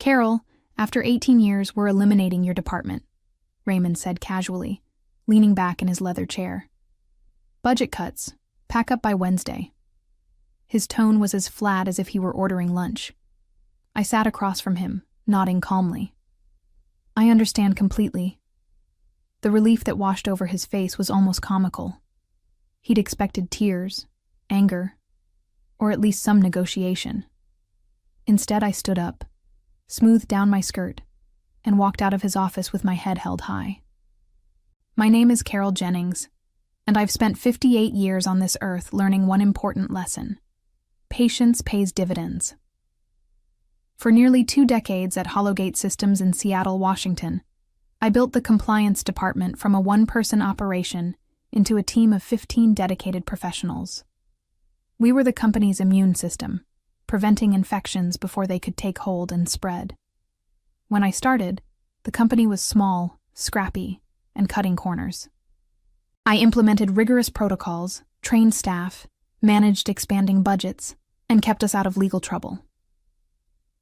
Carol, after 18 years, we're eliminating your department, Raymond said casually, leaning back in his leather chair. Budget cuts. Pack up by Wednesday. His tone was as flat as if he were ordering lunch. I sat across from him, nodding calmly. I understand completely. The relief that washed over his face was almost comical. He'd expected tears, anger, or at least some negotiation. Instead, I stood up, smoothed down my skirt, and walked out of his office with my head held high. My name is Carol Jennings, and I've spent 58 years on this earth learning one important lesson. Patience pays dividends. For nearly 2 decades at Hollowgate Systems in Seattle, Washington, I built the compliance department from a one-person operation into a team of 15 dedicated professionals. We were the company's immune system, preventing infections before they could take hold and spread. When I started, the company was small, scrappy, and cutting corners. I implemented rigorous protocols, trained staff, managed expanding budgets, and kept us out of legal trouble.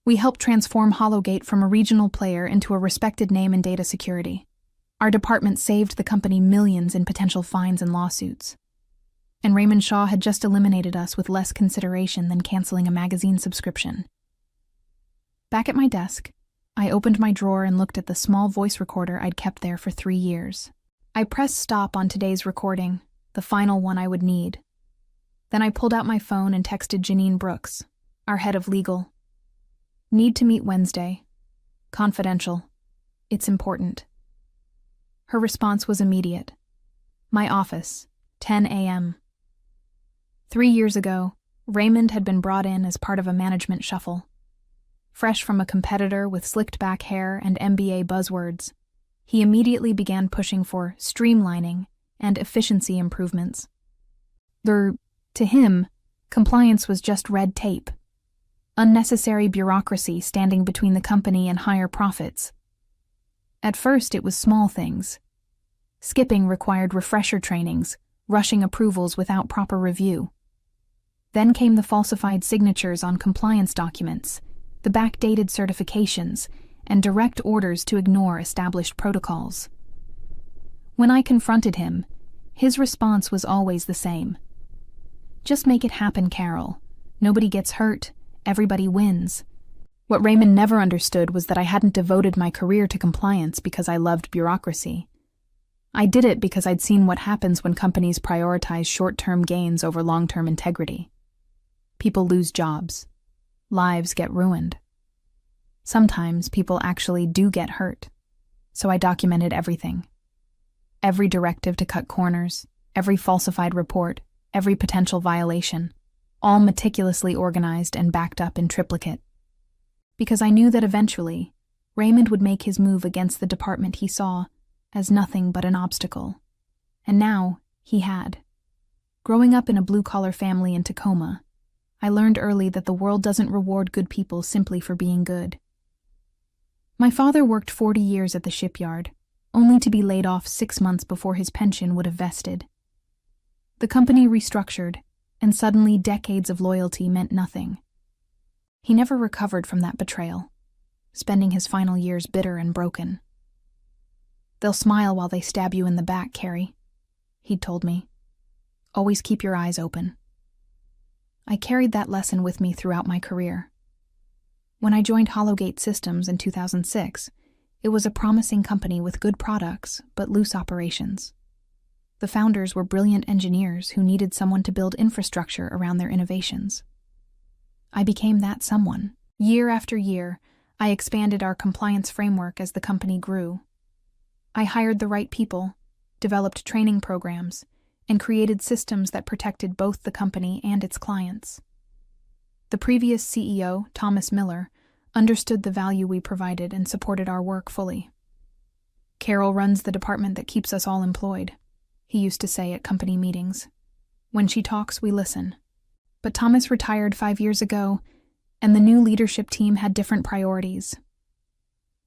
We helped transform Hollowgate from a regional player into a respected name in data security. Our department saved the company millions in potential fines and lawsuits. And Raymond Shaw had just eliminated us with less consideration than canceling a magazine subscription. Back at my desk, I opened my drawer and looked at the small voice recorder I'd kept there for 3 years. I pressed stop on today's recording, the final one I would need. Then I pulled out my phone and texted Janine Brooks, our head of legal. Need to meet Wednesday. Confidential. It's important. Her response was immediate. My office, 10 a.m. 3 years ago, Raymond had been brought in as part of a management shuffle. Fresh from a competitor with slicked back hair and MBA buzzwords, he immediately began pushing for streamlining and efficiency improvements. To him, compliance was just red tape. Unnecessary bureaucracy standing between the company and higher profits. At first, it was small things. Skipping required refresher trainings, rushing approvals without proper review. Then came the falsified signatures on compliance documents, the backdated certifications, and direct orders to ignore established protocols. When I confronted him, his response was always the same. Just make it happen, Carol. Nobody gets hurt. Everybody wins. What Raymond never understood was that I hadn't devoted my career to compliance because I loved bureaucracy. I did it because I'd seen what happens when companies prioritize short-term gains over long-term integrity. People lose jobs. Lives get ruined. Sometimes people actually do get hurt. So I documented everything. Every directive to cut corners, every falsified report, every potential violation, all meticulously organized and backed up in triplicate. Because I knew that eventually, Raymond would make his move against the department he saw as nothing but an obstacle. And now, he had. Growing up in a blue-collar family in Tacoma, I learned early that the world doesn't reward good people simply for being good. My father worked 40 years at the shipyard, only to be laid off 6 months before his pension would have vested. The company restructured, and suddenly decades of loyalty meant nothing. He never recovered from that betrayal, spending his final years bitter and broken. They'll smile while they stab you in the back, Carrie, he'd told me. Always keep your eyes open. I carried that lesson with me throughout my career. When I joined Hollowgate Systems in 2006, it was a promising company with good products but loose operations. The founders were brilliant engineers who needed someone to build infrastructure around their innovations. I became that someone. Year after year, I expanded our compliance framework as the company grew. I hired the right people, developed training programs, and created systems that protected both the company and its clients. The previous CEO, Thomas Miller, understood the value we provided and supported our work fully. Carol runs the department that keeps us all employed, he used to say at company meetings. When she talks, we listen. But Thomas retired 5 years ago, and the new leadership team had different priorities.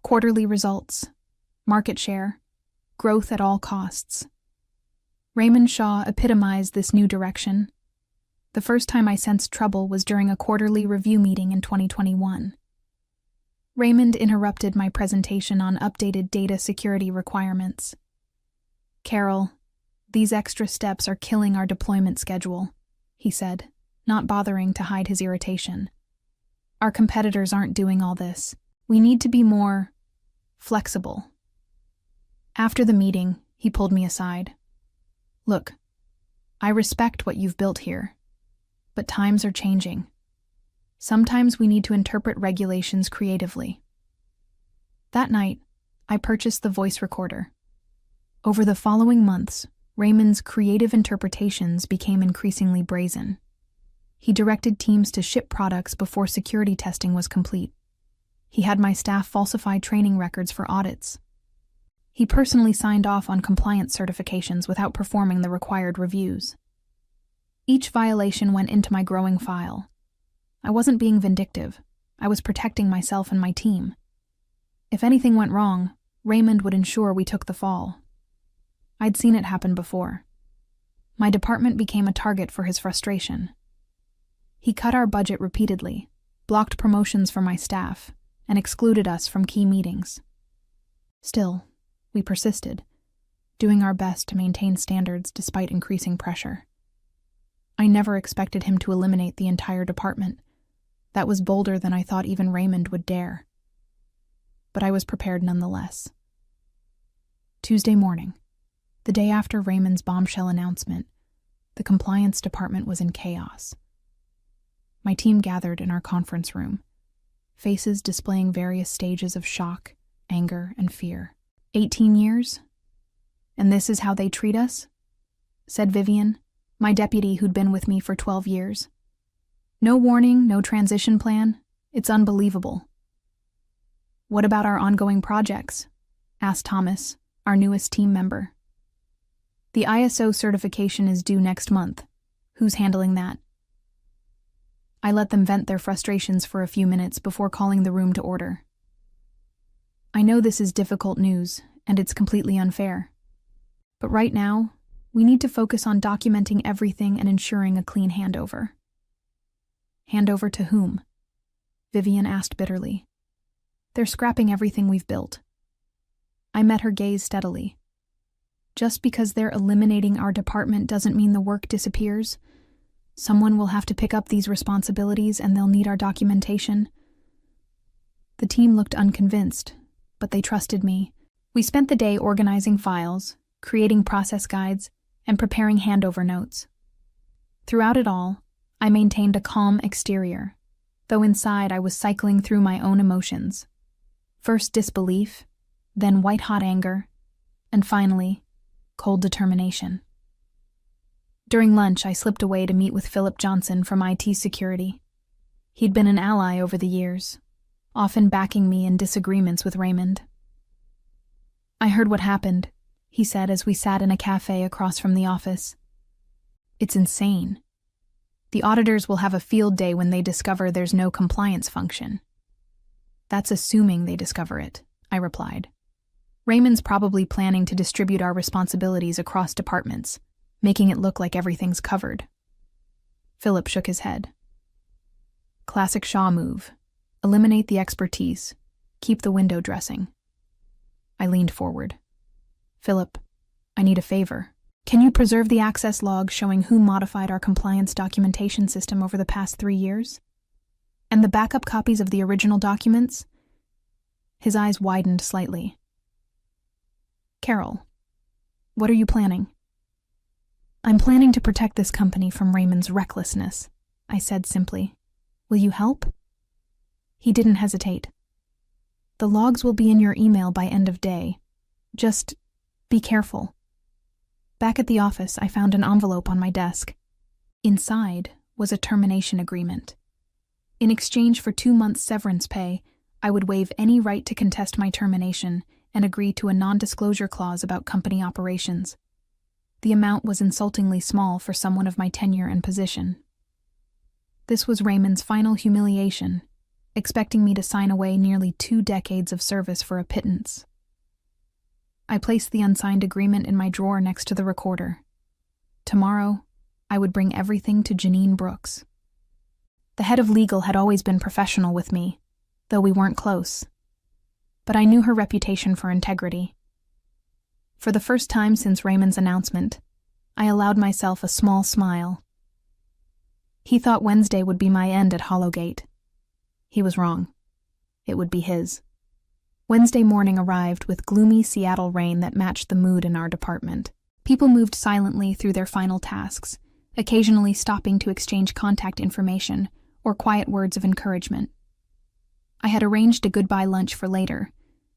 Quarterly results, market share, growth at all costs. Raymond Shaw epitomized this new direction. The first time I sensed trouble was during a quarterly review meeting in 2021. Raymond interrupted my presentation on updated data security requirements. "Carol, these extra steps are killing our deployment schedule," he said, not bothering to hide his irritation. "Our competitors aren't doing all this. We need to be more flexible." After the meeting, he pulled me aside. "Look, I respect what you've built here, but times are changing. Sometimes we need to interpret regulations creatively." That night, I purchased the voice recorder. Over the following months, Raymond's creative interpretations became increasingly brazen. He directed teams to ship products before security testing was complete. He had my staff falsify training records for audits. He personally signed off on compliance certifications without performing the required reviews. Each violation went into my growing file. I wasn't being vindictive. I was protecting myself and my team. If anything went wrong, Raymond would ensure we took the fall. I'd seen it happen before. My department became a target for his frustration. He cut our budget repeatedly, blocked promotions for my staff, and excluded us from key meetings. Still, we persisted, doing our best to maintain standards despite increasing pressure. I never expected him to eliminate the entire department. That was bolder than I thought even Raymond would dare. But I was prepared nonetheless. Tuesday morning, the day after Raymond's bombshell announcement, the compliance department was in chaos. My team gathered in our conference room, faces displaying various stages of shock, anger, and fear. 18 years? And this is how they treat us? Said Vivian, my deputy who'd been with me for 12 years. No warning, no transition plan. It's unbelievable. What about our ongoing projects? Asked Thomas, our newest team member. The ISO certification is due next month. Who's handling that? I let them vent their frustrations for a few minutes before calling the room to order. I know this is difficult news, and it's completely unfair. But right now, we need to focus on documenting everything and ensuring a clean handover. Handover to whom? Vivian asked bitterly. They're scrapping everything we've built. I met her gaze steadily. Just because they're eliminating our department doesn't mean the work disappears. Someone will have to pick up these responsibilities and they'll need our documentation. The team looked unconvinced, but they trusted me. We spent the day organizing files, creating process guides, and preparing handover notes. Throughout it all, I maintained a calm exterior, though inside I was cycling through my own emotions. First disbelief, then white-hot anger, and finally, cold determination. During lunch, I slipped away to meet with Philip Johnson from IT security. He'd been an ally over the years, often backing me in disagreements with Raymond. I heard what happened, he said as we sat in a cafe across from the office. It's insane. The auditors will have a field day when they discover there's no compliance function. That's assuming they discover it, I replied. Raymond's probably planning to distribute our responsibilities across departments, making it look like everything's covered. Philip shook his head. Classic Shaw move. Eliminate the expertise. Keep the window dressing. I leaned forward. Philip, I need a favor. Can you preserve the access log showing who modified our compliance documentation system over the past 3 years? And the backup copies of the original documents? His eyes widened slightly. Carol, what are you planning? I'm planning to protect this company from Raymond's recklessness, I said simply. Will you help? He didn't hesitate. The logs will be in your email by end of day. Just be careful. Back at the office, I found an envelope on my desk. Inside was a termination agreement. In exchange for 2 months' severance pay, I would waive any right to contest my termination and agree to a non-disclosure clause about company operations. The amount was insultingly small for someone of my tenure and position. This was Raymond's final humiliation, expecting me to sign away nearly 2 decades of service for a pittance. I placed the unsigned agreement in my drawer next to the recorder. Tomorrow, I would bring everything to Janine Brooks. The head of legal had always been professional with me, though we weren't close. But I knew her reputation for integrity. For the first time since Raymond's announcement, I allowed myself a small smile. He thought Wednesday would be my end at Hollowgate. He was wrong. It would be his. Wednesday morning arrived with gloomy Seattle rain that matched the mood in our department. People moved silently through their final tasks, occasionally stopping to exchange contact information or quiet words of encouragement. I had arranged a goodbye lunch for later,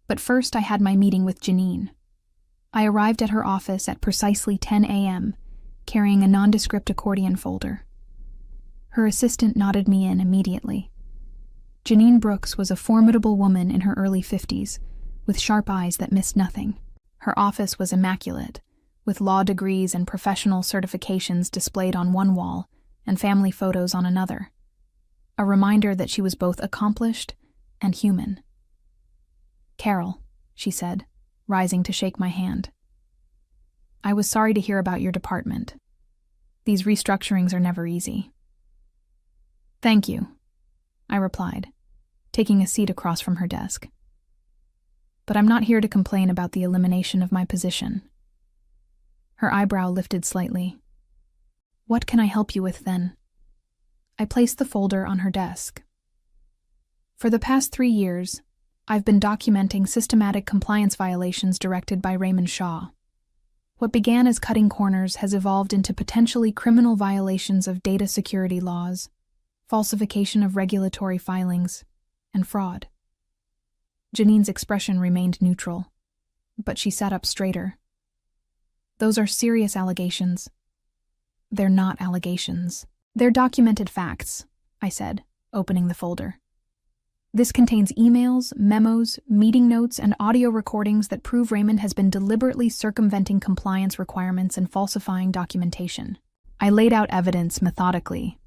but first I had my meeting with Janine. I arrived at her office at precisely 10 a.m., carrying a nondescript accordion folder. Her assistant nodded me in immediately. Janine Brooks was a formidable woman in her early 50s, with sharp eyes that missed nothing. Her office was immaculate, with law degrees and professional certifications displayed on one wall and family photos on another, a reminder that she was both accomplished and human. "Carol," she said, rising to shake my hand. "I was sorry to hear about your department. These restructurings are never easy." "Thank you," I replied, taking a seat across from her desk. "But I'm not here to complain about the elimination of my position." Her eyebrow lifted slightly. "What can I help you with then?" I placed the folder on her desk. "For the past 3 years, I've been documenting systematic compliance violations directed by Raymond Shaw. What began as cutting corners has evolved into potentially criminal violations of data security laws, falsification of regulatory filings, and fraud." Janine's expression remained neutral, but she sat up straighter. "Those are serious allegations." "They're not allegations. They're documented facts," I said, opening the folder. "This contains emails, memos, meeting notes, and audio recordings that prove Raymond has been deliberately circumventing compliance requirements and falsifying documentation." I laid out evidence methodically.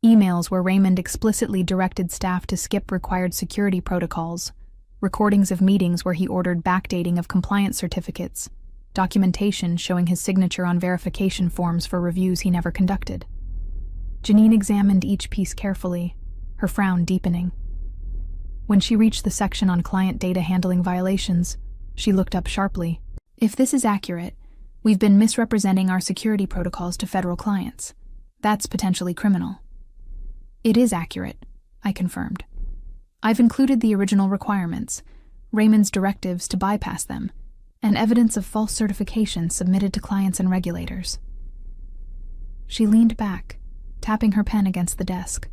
Emails where Raymond explicitly directed staff to skip required security protocols, recordings of meetings where he ordered backdating of compliance certificates, documentation showing his signature on verification forms for reviews he never conducted. Janine examined each piece carefully, her frown deepening. When she reached the section on client data handling violations, she looked up sharply. "If this is accurate, we've been misrepresenting our security protocols to federal clients. That's potentially criminal." "It is accurate," I confirmed. "I've included the original requirements, Raymond's directives to bypass them, and evidence of false certification submitted to clients and regulators." She leaned back, tapping her pen against the desk.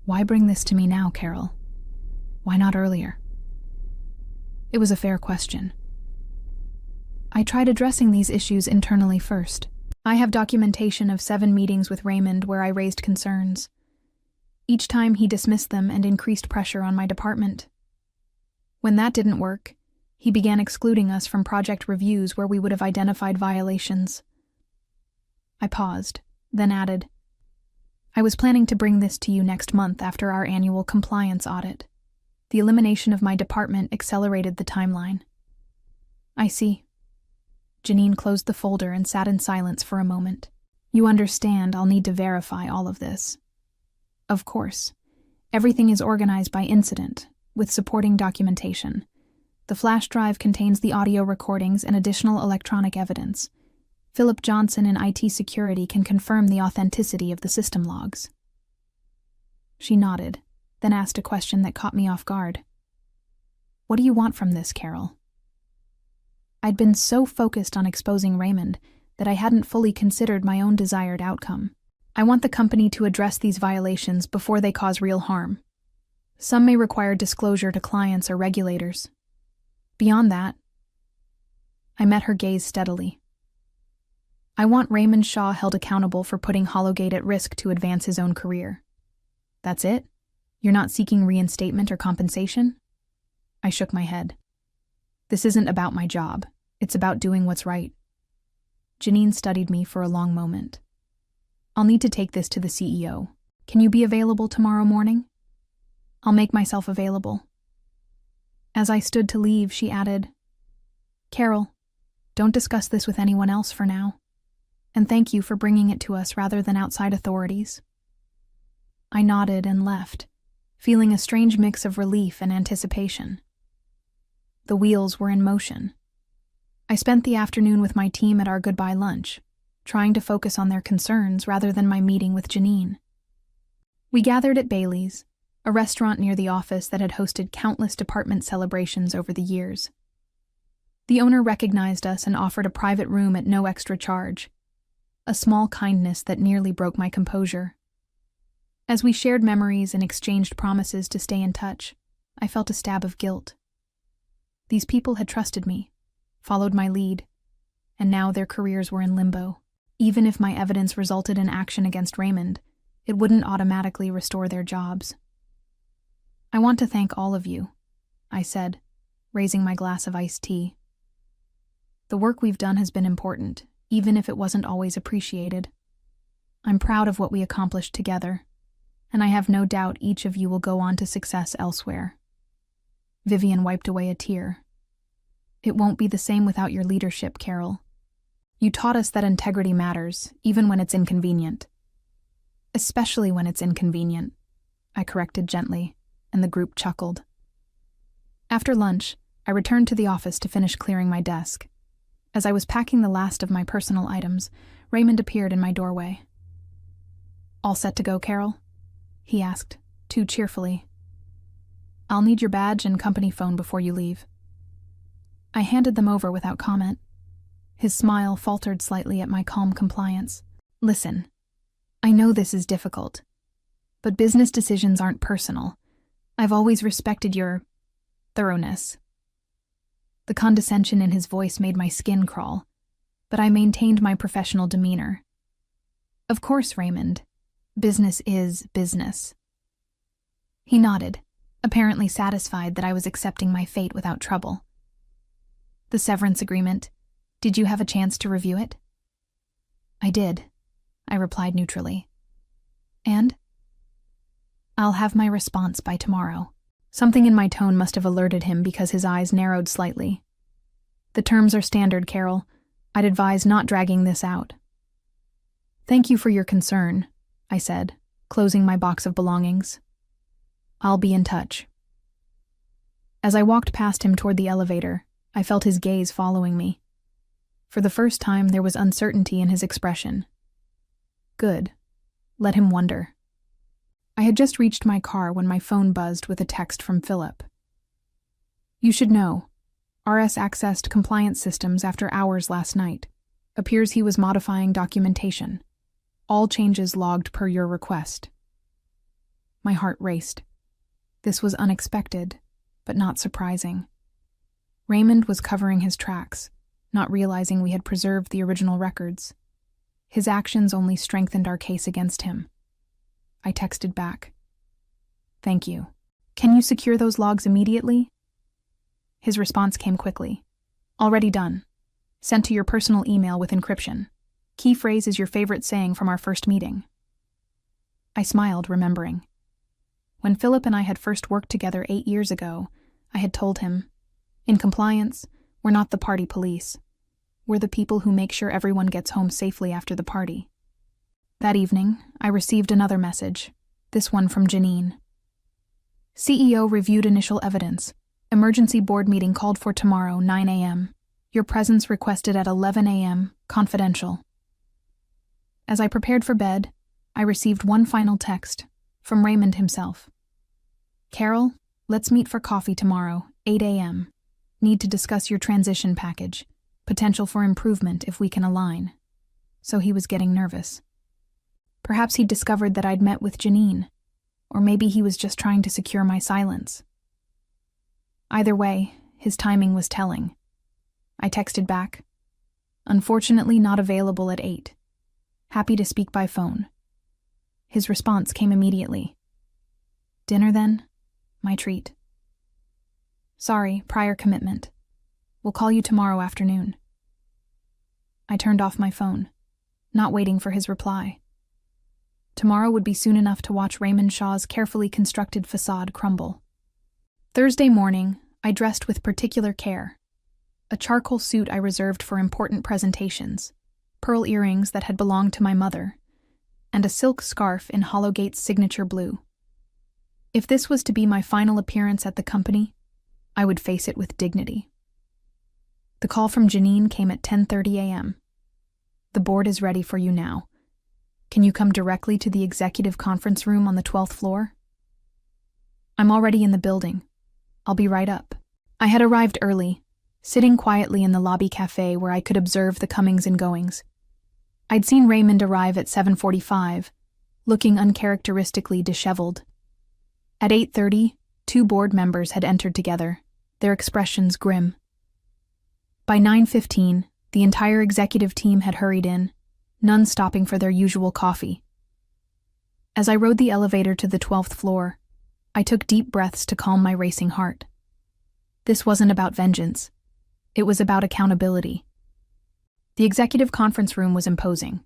"Why bring this to me now, Carol? Why not earlier?" It was a fair question. I tried addressing these issues internally first. I have documentation of 7 meetings with Raymond where I raised concerns. Each time he dismissed them and increased pressure on my department. When that didn't work, he began excluding us from project reviews where we would have identified violations. I paused, then added, "I was planning to bring this to you next month after our annual compliance audit. The elimination of my department accelerated the timeline." "I see." Janine closed the folder and sat in silence for a moment. "You understand I'll need to verify all of this." "Of course. Everything is organized by incident, with supporting documentation. The flash drive contains the audio recordings and additional electronic evidence. Philip Johnson in IT security can confirm the authenticity of the system logs." She nodded, then asked a question that caught me off guard. "What do you want from this, Carol?" I'd been so focused on exposing Raymond that I hadn't fully considered my own desired outcome. "I want the company to address these violations before they cause real harm. Some may require disclosure to clients or regulators. Beyond that," I met her gaze steadily, "I want Raymond Shaw held accountable for putting Hollowgate at risk to advance his own career." "That's it? You're not seeking reinstatement or compensation?" I shook my head. "This isn't about my job. It's about doing what's right." Janine studied me for a long moment. "I'll need to take this to the CEO. Can you be available tomorrow morning?" "I'll make myself available." As I stood to leave, she added, "Carol, don't discuss this with anyone else for now. And thank you for bringing it to us rather than outside authorities." I nodded and left, feeling a strange mix of relief and anticipation. The wheels were in motion. I spent the afternoon with my team at our goodbye lunch, trying to focus on their concerns rather than my meeting with Janine. We gathered at Bailey's, a restaurant near the office that had hosted countless department celebrations over the years. The owner recognized us and offered a private room at no extra charge, a small kindness that nearly broke my composure. As we shared memories and exchanged promises to stay in touch, I felt a stab of guilt. These people had trusted me, followed my lead, and now their careers were in limbo. Even if my evidence resulted in action against Raymond, it wouldn't automatically restore their jobs. "I want to thank all of you," I said, raising my glass of iced tea. "The work we've done has been important, even if it wasn't always appreciated. I'm proud of what we accomplished together, and I have no doubt each of you will go on to success elsewhere." Vivian wiped away a tear. "It won't be the same without your leadership, Carol. You taught us that integrity matters, even when it's inconvenient." "Especially when it's inconvenient," I corrected gently, and the group chuckled. After lunch, I returned to the office to finish clearing my desk. As I was packing the last of my personal items, Raymond appeared in my doorway. "All set to go, Carol?" he asked, too cheerfully. "I'll need your badge and company phone before you leave." I handed them over without comment. His smile faltered slightly at my calm compliance. "Listen, I know this is difficult, but business decisions aren't personal. I've always respected your thoroughness." The condescension in his voice made my skin crawl, but I maintained my professional demeanor. "Of course, Raymond. Business is business." He nodded, apparently satisfied that I was accepting my fate without trouble. "The severance agreement, did you have a chance to review it?" "I did," I replied neutrally. "And?" "I'll have my response by tomorrow." Something in my tone must have alerted him because his eyes narrowed slightly. "The terms are standard, Carol. I'd advise not dragging this out." "Thank you for your concern," I said, closing my box of belongings. "I'll be in touch." As I walked past him toward the elevator, I felt his gaze following me. For the first time, there was uncertainty in his expression. Good. Let him wonder. I had just reached my car when my phone buzzed with a text from Philip. "You should know. RS accessed compliance systems after hours last night. Appears he was modifying documentation. All changes logged per your request." My heart raced. This was unexpected, but not surprising. Raymond was covering his tracks, not realizing we had preserved the original records. His actions only strengthened our case against him. I texted back. "Thank you. Can you secure those logs immediately?" His response came quickly. "Already done. Sent to your personal email with encryption. Key phrase is your favorite saying from our first meeting." I smiled, remembering. When Philip and I had first worked together 8 years ago, I had told him, "In compliance, we're not the party police. We're the people who make sure everyone gets home safely after the party." That evening, I received another message, this one from Janine. "CEO reviewed initial evidence. Emergency board meeting called for tomorrow, 9 a.m. Your presence requested at 11 a.m., confidential." As I prepared for bed, I received one final text, from Raymond himself. "Carol, let's meet for coffee tomorrow, 8 a.m. Need to discuss your transition package. Potential for improvement if we can align." So he was getting nervous. Perhaps he'd discovered that I'd met with Janine, or maybe he was just trying to secure my silence. Either way, his timing was telling. I texted back, "Unfortunately not available at 8. Happy to speak by phone." His response came immediately. "Dinner then? My treat." "Sorry, prior commitment. We'll call you tomorrow afternoon." I turned off my phone, not waiting for his reply. Tomorrow would be soon enough to watch Raymond Shaw's carefully constructed facade crumble. Thursday morning, I dressed with particular care. A charcoal suit I reserved for important presentations, pearl earrings that had belonged to my mother, and a silk scarf in Hollowgate's signature blue. If this was to be my final appearance at the company, I would face it with dignity. The call from Janine came at 10:30 a.m. The board is ready for you now. Can you come directly to the executive conference room on the 12th floor? I'm already in the building. I'll be right up. I had arrived early, sitting quietly in the lobby cafe where I could observe the comings and goings. I'd seen Raymond arrive at 7:45, looking uncharacteristically disheveled. At 8:30, 2 board members had entered together, their expressions grim. By 9:15, the entire executive team had hurried in, none stopping for their usual coffee. As I rode the elevator to the 12th floor, I took deep breaths to calm my racing heart. This wasn't about vengeance. It was about accountability. The executive conference room was imposing.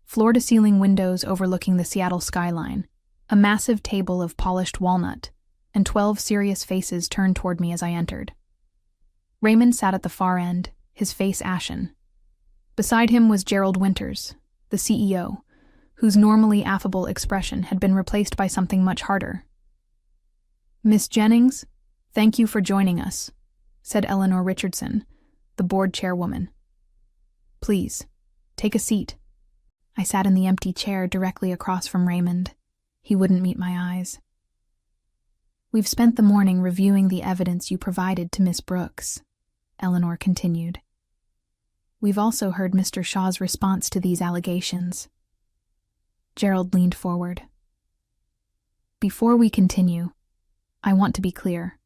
Floor-to-ceiling windows overlooking the Seattle skyline, a massive table of polished walnut, and 12 serious faces turned toward me as I entered. Raymond sat at the far end, his face ashen. Beside him was Gerald Winters, the CEO, whose normally affable expression had been replaced by something much harder. "Miss Jennings, thank you for joining us," said Eleanor Richardson, the board chairwoman. "Please, take a seat." I sat in the empty chair directly across from Raymond. He wouldn't meet my eyes. "We've spent the morning reviewing the evidence you provided to Miss Brooks," Eleanor continued. "We've also heard Mr. Shaw's response to these allegations." Gerald leaned forward. "Before we continue, I want to be clear.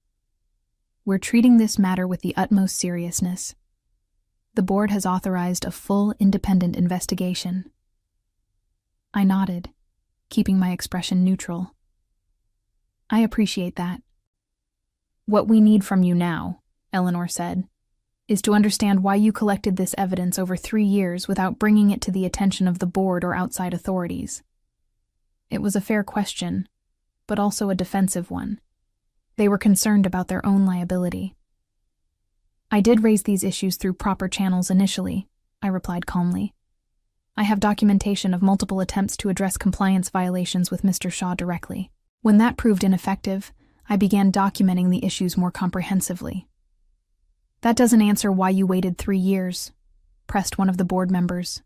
We're treating this matter with the utmost seriousness. The board has authorized a full independent investigation." I nodded, keeping my expression neutral. "I appreciate that." "What we need from you now," Eleanor said, "is to understand why you collected this evidence over 3 years without bringing it to the attention of the board or outside authorities." It was a fair question, but also a defensive one. They were concerned about their own liability. "I did raise these issues through proper channels initially," I replied calmly. "I have documentation of multiple attempts to address compliance violations with Mr. Shaw directly. When that proved ineffective, I began documenting the issues more comprehensively." "That doesn't answer why you waited 3 years," pressed one of the board members.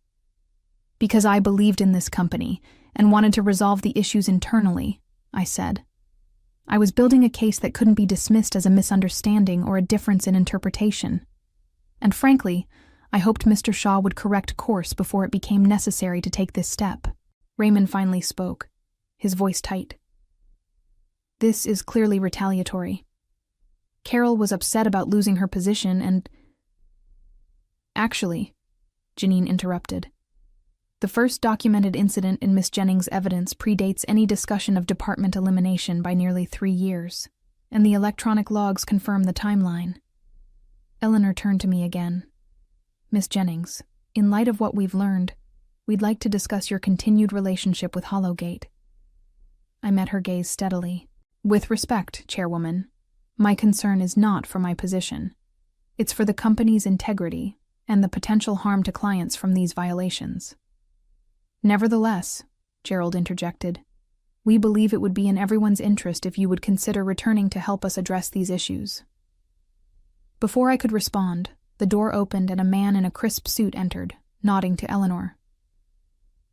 "Because I believed in this company and wanted to resolve the issues internally," I said. "I was building a case that couldn't be dismissed as a misunderstanding or a difference in interpretation. And frankly, I hoped Mr. Shaw would correct course before it became necessary to take this step." Raymond finally spoke, his voice tight. "This is clearly retaliatory. Carol was upset about losing her position and—" "Actually," Janine interrupted, "the first documented incident in Miss Jennings' evidence predates any discussion of department elimination by nearly 3 years, and the electronic logs confirm the timeline." Eleanor turned to me again. "Miss Jennings, in light of what we've learned, we'd like to discuss your continued relationship with Hollowgate." I met her gaze steadily. "With respect, Chairwoman, my concern is not for my position. It's for the company's integrity and the potential harm to clients from these violations." "Nevertheless," Gerald interjected, "we believe it would be in everyone's interest if you would consider returning to help us address these issues." Before I could respond, the door opened and a man in a crisp suit entered, nodding to Eleanor.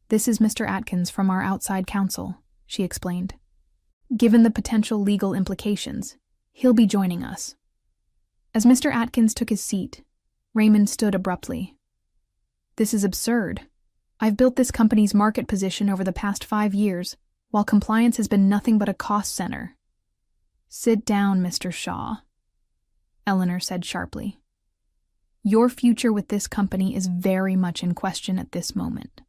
"This is Mr. Atkins from our outside counsel," she explained. "Given the potential legal implications, he'll be joining us." As Mr. Atkins took his seat, Raymond stood abruptly. "This is absurd. I've built this company's market position over the past 5 years, while compliance has been nothing but a cost center." "Sit down, Mr. Shaw," Eleanor said sharply. "Your future with this company is very much in question at this moment."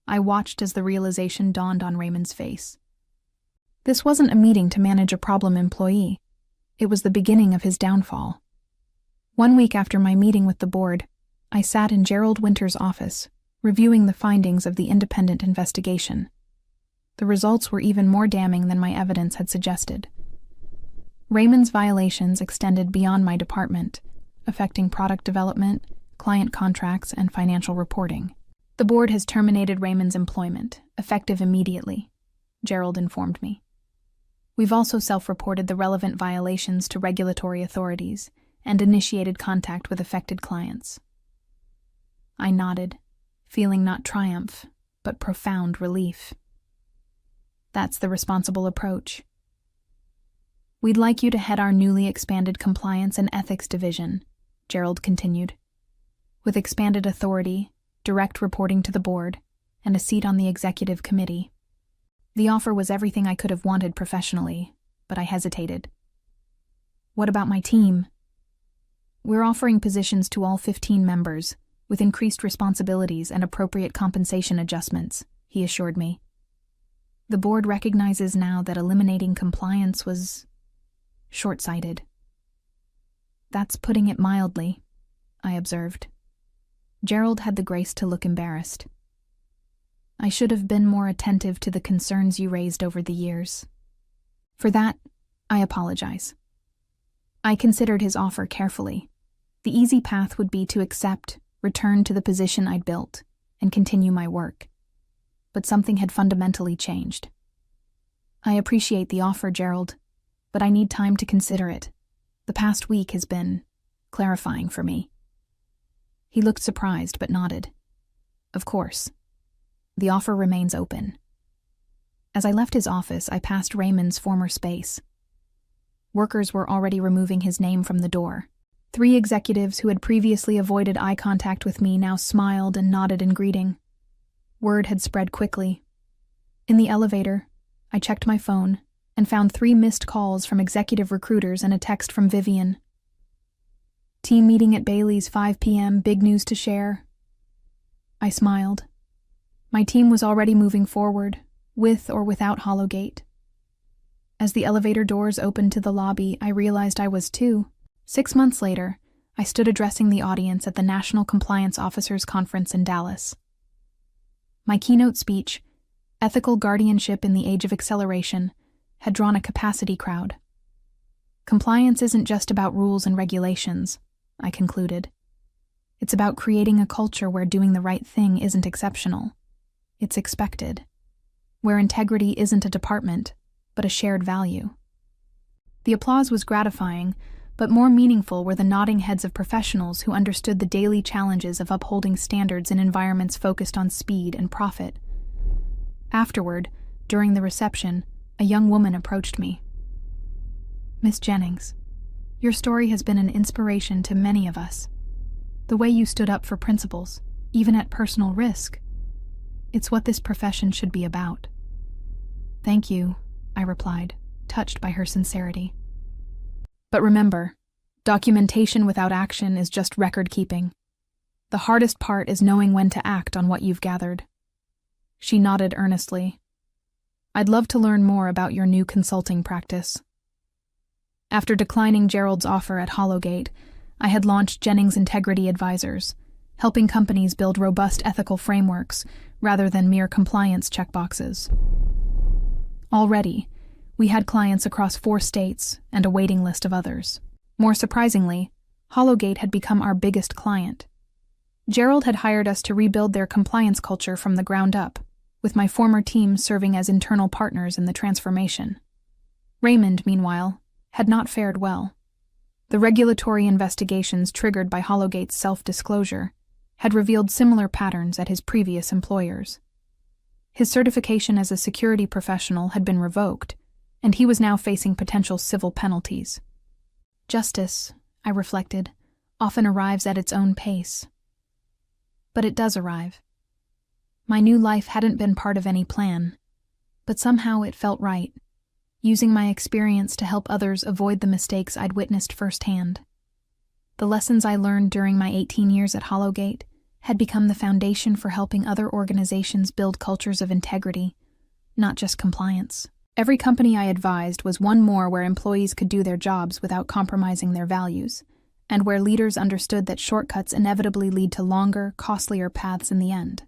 I watched as the realization dawned on Raymond's face. This wasn't a meeting to manage a problem employee. It was the beginning of his downfall. 1 week after my meeting with the board, I sat in Gerald Winters' office, reviewing the findings of the independent investigation. The results were even more damning than my evidence had suggested. Raymond's violations extended beyond my department, affecting product development, client contracts, and financial reporting. "The board has terminated Raymond's employment, effective immediately," Gerald informed me. We've also self-reported the relevant violations to regulatory authorities and initiated contact with affected clients. I nodded, feeling not triumph, but profound relief. That's the responsible approach. We'd like you to head our newly expanded Compliance and Ethics Division, Gerald continued. With expanded authority, direct reporting to the board, and a seat on the executive committee. The offer was everything I could have wanted professionally, but I hesitated. What about my team? We're offering positions to all 15 members, with increased responsibilities and appropriate compensation adjustments, he assured me. The board recognizes now that eliminating compliance was short-sighted. That's putting it mildly, I observed. Gerald had the grace to look embarrassed. I should have been more attentive to the concerns you raised over the years. For that, I apologize. I considered his offer carefully. The easy path would be to accept, return to the position I'd built, and continue my work. But something had fundamentally changed. I appreciate the offer, Gerald, but I need time to consider it. The past week has been clarifying for me. He looked surprised but nodded. Of course. The offer remains open. As I left his office, I passed Raymond's former space. Workers were already removing his name from the door. 3 executives who had previously avoided eye contact with me now smiled and nodded in greeting. Word had spread quickly. In the elevator, I checked my phone and found 3 missed calls from executive recruiters and a text from Vivian. Team meeting at Bailey's 5 p.m., big news to share. I smiled. My team was already moving forward, with or without Hollowgate. As the elevator doors opened to the lobby, I realized I was too. 6 months later, I stood addressing the audience at the National Compliance Officers Conference in Dallas. My keynote speech, Ethical Guardianship in the Age of Acceleration, had drawn a capacity crowd. Compliance isn't just about rules and regulations, I concluded. It's about creating a culture where doing the right thing isn't exceptional. It's expected. Where integrity isn't a department, but a shared value. The applause was gratifying, but more meaningful were the nodding heads of professionals who understood the daily challenges of upholding standards in environments focused on speed and profit. Afterward, during the reception, a young woman approached me. Miss Jennings, your story has been an inspiration to many of us. The way you stood up for principles, even at personal risk. It's what this profession should be about. Thank you, I replied, touched by her sincerity. But remember, documentation without action is just record-keeping. The hardest part is knowing when to act on what you've gathered. She nodded earnestly. I'd love to learn more about your new consulting practice. After declining Gerald's offer at Hollowgate, I had launched Jennings Integrity Advisors, helping companies build robust ethical frameworks rather than mere compliance checkboxes. Already, we had clients across 4 states and a waiting list of others. More surprisingly, Hollowgate had become our biggest client. Gerald had hired us to rebuild their compliance culture from the ground up, with my former team serving as internal partners in the transformation. Raymond, meanwhile, had not fared well. The regulatory investigations triggered by Hollowgate's self-disclosure had revealed similar patterns at his previous employers. His certification as a security professional had been revoked, and he was now facing potential civil penalties. Justice, I reflected, often arrives at its own pace. But it does arrive. My new life hadn't been part of any plan, but somehow it felt right, using my experience to help others avoid the mistakes I'd witnessed firsthand. The lessons I learned during my 18 years at Hollowgate had become the foundation for helping other organizations build cultures of integrity, not just compliance. Every company I advised was one more where employees could do their jobs without compromising their values, and where leaders understood that shortcuts inevitably lead to longer, costlier paths in the end.